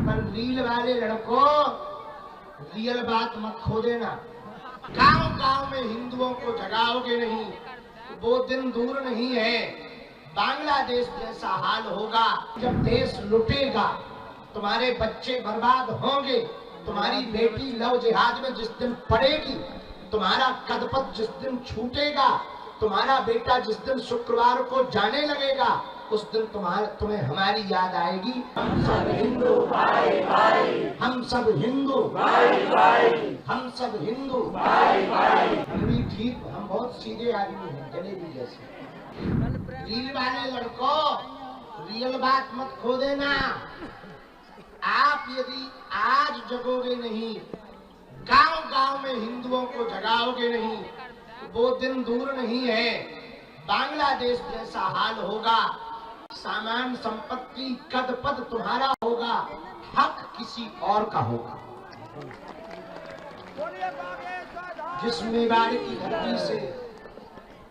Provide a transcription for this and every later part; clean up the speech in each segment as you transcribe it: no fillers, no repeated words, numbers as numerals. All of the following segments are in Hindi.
पर रील वाले लड़कों, रियल बात मत खो देना। गांव गांव में हिंदुओं को जगाओगे नहीं, वो दिन दूर नहीं है। बांग्लादेश जैसा हाल होगा जब देश लुटेगा, तुम्हारे बच्चे बर्बाद होंगे, तुम्हारी बेटी लव जिहाद में जिस दिन पड़ेगी, तुम्हारा कदपत जिस दिन छूटेगा, तुम्हारा बेटा जिस दिन शुक्रवार को जाने लगेगा, उस दिन तुम्हें हमारी याद आएगी। हम सब हिंदू भाई भाई, हम सब हिंदू भाई भाई, हम सब हिंदू भाई भाई। हम भी ठीक, हम बहुत सीधे आदमी हैं, जलेबी जैसे। रील वाले लड़कों, रियल बात मत खो देना। आप यदि आज जगोगे नहीं, गांव गांव में हिंदुओं को जगाओगे नहीं, वो दिन दूर नहीं है। बांग्लादेश जैसा हाल होगा, सामान संपत्ति कद पद तुम्हारा होगा, हक किसी और का होगा। जिस मेवाड़ की धरती से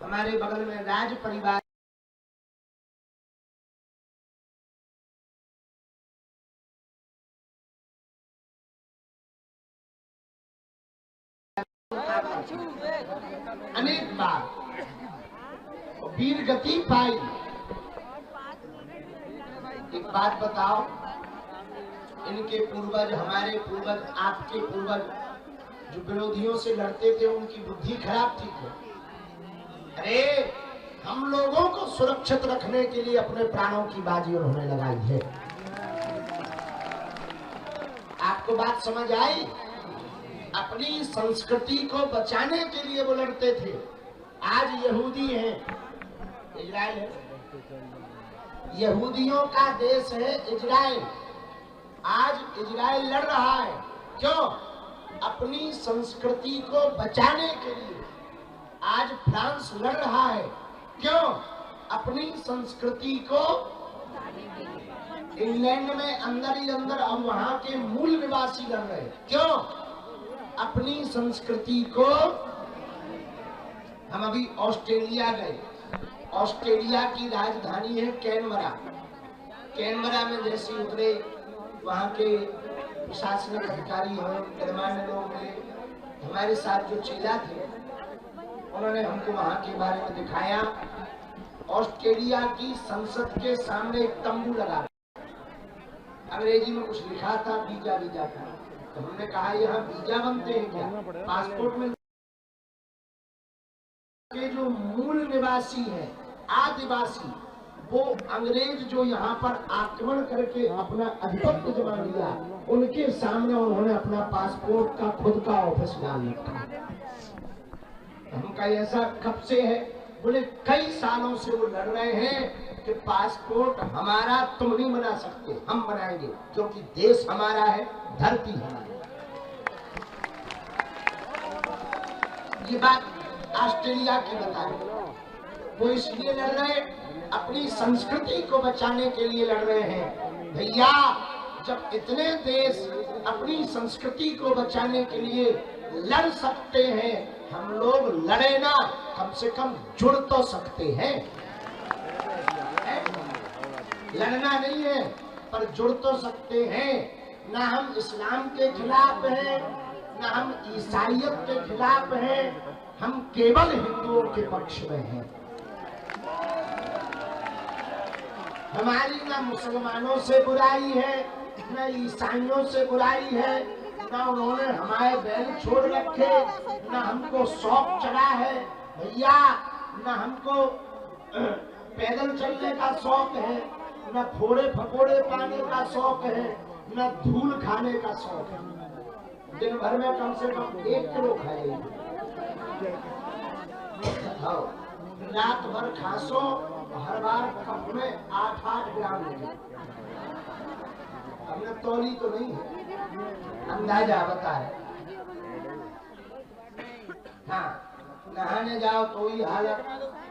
हमारे बगल में राज परिवार अनेक बार वीर गति पाई। एक बात बताओ, इनके पूर्वज, हमारे पूर्वज, आपके पूर्वज जो विरोधियों से लड़ते थे, उनकी बुद्धि खराब थी क्या? अरे हम लोगों को सुरक्षित रखने के लिए अपने प्राणों की बाजी उन्होंने लगाई है। आपको बात समझ आई? अपनी संस्कृति को बचाने के लिए वो लड़ते थे। आज यहूदी हैं, इजराइल है, यहूदियों का देश है इजराइल। आज इजराइल लड़ रहा है, क्यों? अपनी संस्कृति को बचाने के लिए। आज फ्रांस लड़ रहा है, क्यों? अपनी संस्कृति को। इंग्लैंड में अंदर ही अंदर अब वहां के मूल निवासी लड़ रहे हैं, क्यों? अपनी संस्कृति को। हम अभी ऑस्ट्रेलिया गए, ऑस्ट्रेलिया की राजधानी है कैनबरा। कैनबरा में जैसे उतरे, वहाँ के प्रशासनिक अधिकारी हैं, गणमान्य लोग मिले, हमारे साथ जो चेला थे उन्होंने हमको वहाँ के बारे में दिखाया। ऑस्ट्रेलिया की संसद के सामने एक तंबू लगा, अंग्रेजी में कुछ लिखा था, वीजा वीजा था। तो हमने कहा यहाँ वीजा बनते हैं क्या? पासपोर्ट में के जो मूल निवासी हैं, आदिवासी, वो अंग्रेज जो यहाँ पर आक्रमण करके अपना आधिपत्य जमा लिया, उनके सामने उन्होंने अपना पासपोर्ट का खुद का ऑफिस डाल रखा। हम कहा ऐसा कब से है? बोले कई सालों से वो लड़ रहे हैं कि पासपोर्ट हमारा तुम नहीं बना सकते, हम बनाएंगे, क्योंकि देश हमारा है, धरती हमारी। ये बात ऑस्ट्रेलिया की बता रहे, वो इसलिए लड़ रहे, अपनी संस्कृति को बचाने के लिए लड़ रहे हैं। भैया, जब इतने देश अपनी संस्कृति को बचाने के लिए लड़ सकते हैं, हम लोग लड़े ना, कम से कम जुड़ तो सकते हैं। लड़ना नहीं है, पर जुड़ तो सकते हैं। ना हम इस्लाम के खिलाफ हैं, ना हम ईसाइयत के खिलाफ हैं, हम केवल हिंदुओं के पक्ष में हैं। हमारी ना मुसलमानों से बुराई है, ना ईसाइयों से बुराई है, ना उन्होंने हमारे बैल छोड़ रखे, ना हमको शौक चढ़ा है भैया, ना हमको पैदल चलने का शौक है, ना फोड़े फकोड़े पाने का शौक है, ना धूल खाने का शौक है। दिन भर में कम से कम 1 किलो खाएंगे, रात भर खासो, हर बार कप में 8-8 ग्राम लेंगे। हमने तौली तो नहीं है, अंदाजा बता रहे। हाँ, नहाने जाओ तो ही हालत,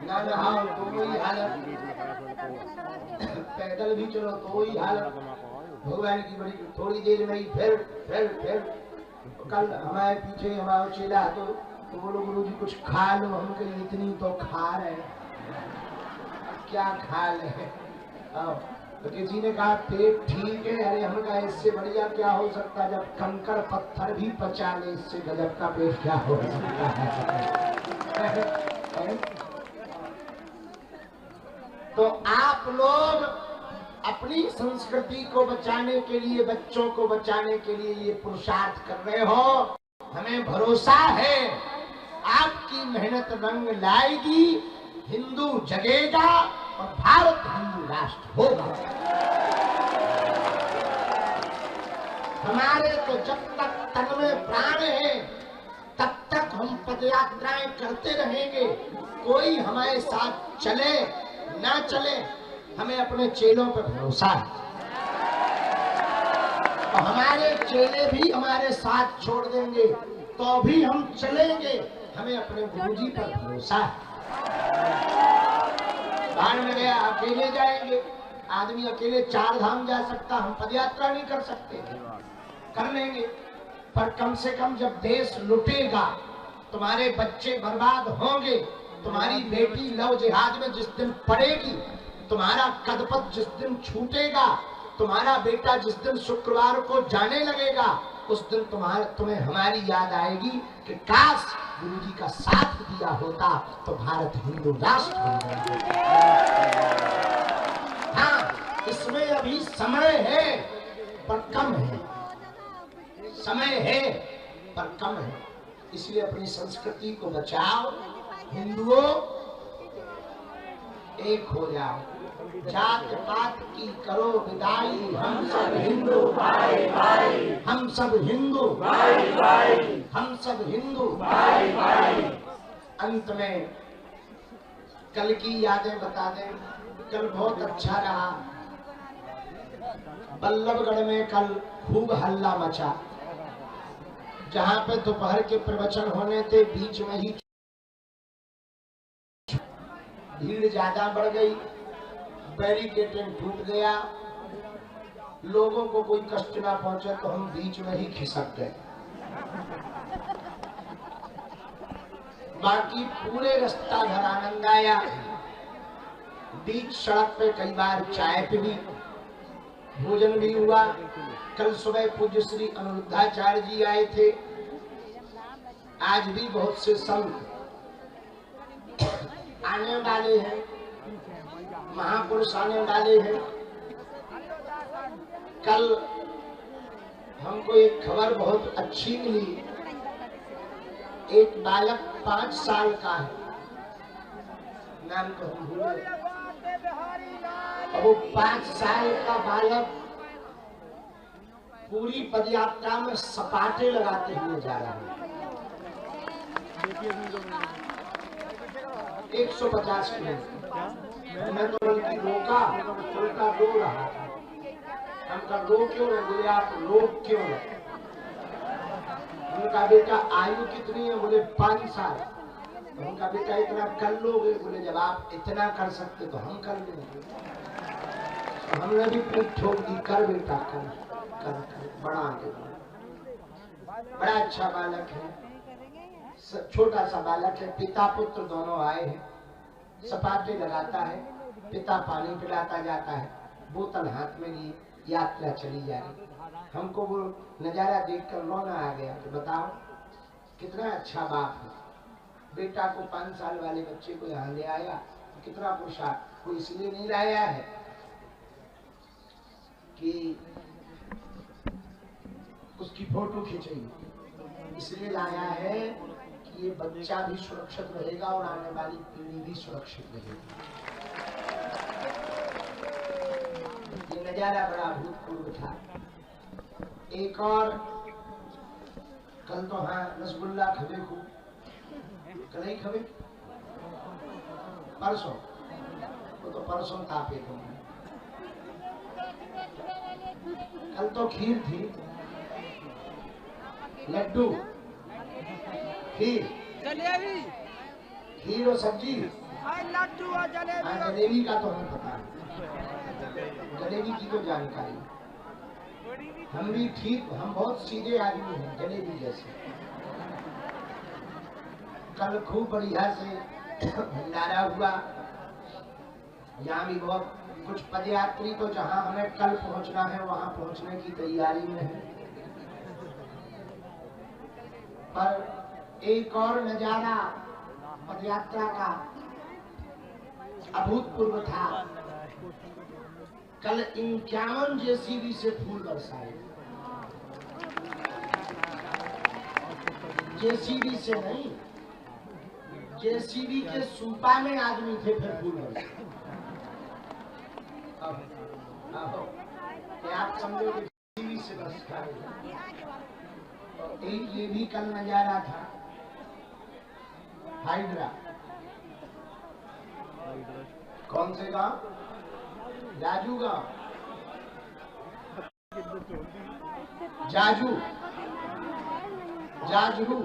ना नहाओ तो वही हालत, पैदल भी चलो तो वही हालत। भगवान की बड़ी थोड़ी देर में ही फिर कल हमारे पीछे हमारा चेला तो बोलो गुरु जी कुछ खा लो, हम कहीं इतनी तो खा रहे, क्या खा ले। तो किसी ने कहा पेट ठीक है। अरे हम कहा इससे बढ़िया क्या हो सकता है, जब कंकर पत्थर भी पचा ले, इससे गजब का पेट क्या हो सकता है। तो आप लोग अपनी संस्कृति को बचाने के लिए, बच्चों को बचाने के लिए ये पुरुषार्थ कर रहे हो। हमें भरोसा है आपकी मेहनत रंग लाएगी, हिंदू जगेगा और भारत हिंदू राष्ट्र होगा। हमारे तो जब तक तन में प्राण है तब तक हम पदयात्राएं करते रहेंगे। कोई हमारे साथ चले ना चले, हमें अपने चेलों पर भरोसा है। तो हमारे चेले भी हमारे साथ छोड़ देंगे तो भी हम चलेंगे, हमें अपने गुरुजी पर भरोसा है। बाढ़ में गया अकेले जाएंगे, आदमी अकेले 4 धाम जा सकता, हम पदयात्रा नहीं कर सकते, कर लेंगे। पर कम से कम जब देश लुटेगा, तुम्हारे बच्चे बर्बाद होंगे, तुम्हारी बेटी लव जिहाद में जिस दिन पड़ेगी, तुम्हारा कदपत जिस दिन छूटेगा, तुम्हारा बेटा जिस दिन शुक्रवार को जाने लगेगा, उस दिन तुम्हें हमारी याद आएगी कि काश गुरुजी का साथ दिया होता तो भारत हिंदू राष्ट्र बन गया। हाँ, इसमें अभी समय है पर कम है, समय है पर कम है। इसलिए अपनी संस्कृति को बचाओ, हिंदुओं एक हो जाओ, जात पात की करो विदाई, हम सब हिंदू भाई भाई, हम सब हिंदू भाई भाई, हम सब हिंदू भाई भाई। अंत में कल की यादें बता दें। कल बहुत अच्छा रहा, बल्लभगढ़ में कल खूब हल्ला मचा। जहाँ पे दोपहर के प्रवचन होने थे, बीच में ही भीड़ ज्यादा बढ़ गई, बैरिकेडिंग टूट गया, लोगों को कोई कष्ट ना पहुंचे तो हम बीच में ही खिसक गए। बाकी पूरे रास्ता भर आनंद आया। बीच सड़क पे कई बार चाय पी, भोजन भी हुआ। कल सुबह पूज्य श्री अनिरुद्धाचार्य जी आए थे। आज भी बहुत से संत आने वाले हैं, महापुरुष आने वाले हैं। कल हमको एक खबर बहुत अच्छी मिली। एक बालक 5 साल का है, नाम तो हम भूल गए। वो 5 साल का बालक पूरी पदयात्रा में सपाटे लगाते हुए जा रहा है। 150 किलोमीटर। मैं तो उनकी रोका, उनका रो रहा था। हमका रो क्यों रहे? बोले आप रोक क्यों रहे? उनका बेटा आयु कितनी है? बोले 5 साल। उनका बेटा इतना कर लोगे? बोले जब आप इतना कर सकते तो हम कर लेंगे। तो हमने भी पीठ ठोक दी, कर बेटा कर कर कर। बड़ा आगे बड़ा अच्छा बालक है, छोटा सा बालक है। पिता पुत्र दोनों आए हैं। सपाटे लगाता है, पिता पानी पिलाता जाता है, बोतल हाथ में लिए यात्रा चली जा रही। हमको वो नजारा देखकर रोना आ गया कि बताओ कितना अच्छा बाप है, बेटा को 5 साल वाले बच्चे को यहाँ ले आया। तो कितना पुरुषार्थ। कोई इसलिए नहीं लाया है कि उसकी फोटो खींचेंगे, इसलिए लाया है कि ये बच्चा भी सुरक्षित रहेगा और आने वाली पीढ़ी भी सुरक्षित रहेगी। ये नजारा बड़ा अभूतपूर्व था। एक और कल तो हाँ रसगुल्ला खबे खूब, कल ही खबे, परसों वो तो परसों था पेट में। कल तो खीर थी, लड्डू, खीर, जलेबी, खीर और सब्जी, लड्डू और जलेबी। हाँ जलेबी का तो हमें पता है, जलेबी की तो जानकारी। हम भी ठीक, हम बहुत सीधे आदमी हैं जलेबी जैसे। कल खूब बढ़िया से भंडारा हुआ। यहाँ भी बहुत कुछ पदयात्री तो जहां हमें कल पहुंचना है वहां पहुंचने की तैयारी में है, पर एक और नजारा पदयात्रा का अभूतपूर्व था। कल 51 जेसीबी से फूल बरसाए, जेसीबी से नहीं, जेसीबी के सूपा में आदमी थे फिर फूल बरसाए। अब आप समझोगे जेसीबी से बरसाए। एक ये भी कल नजारा था, हाइड्रा। कौन से गांव? जाजू गांव, जाजू, जाजरू।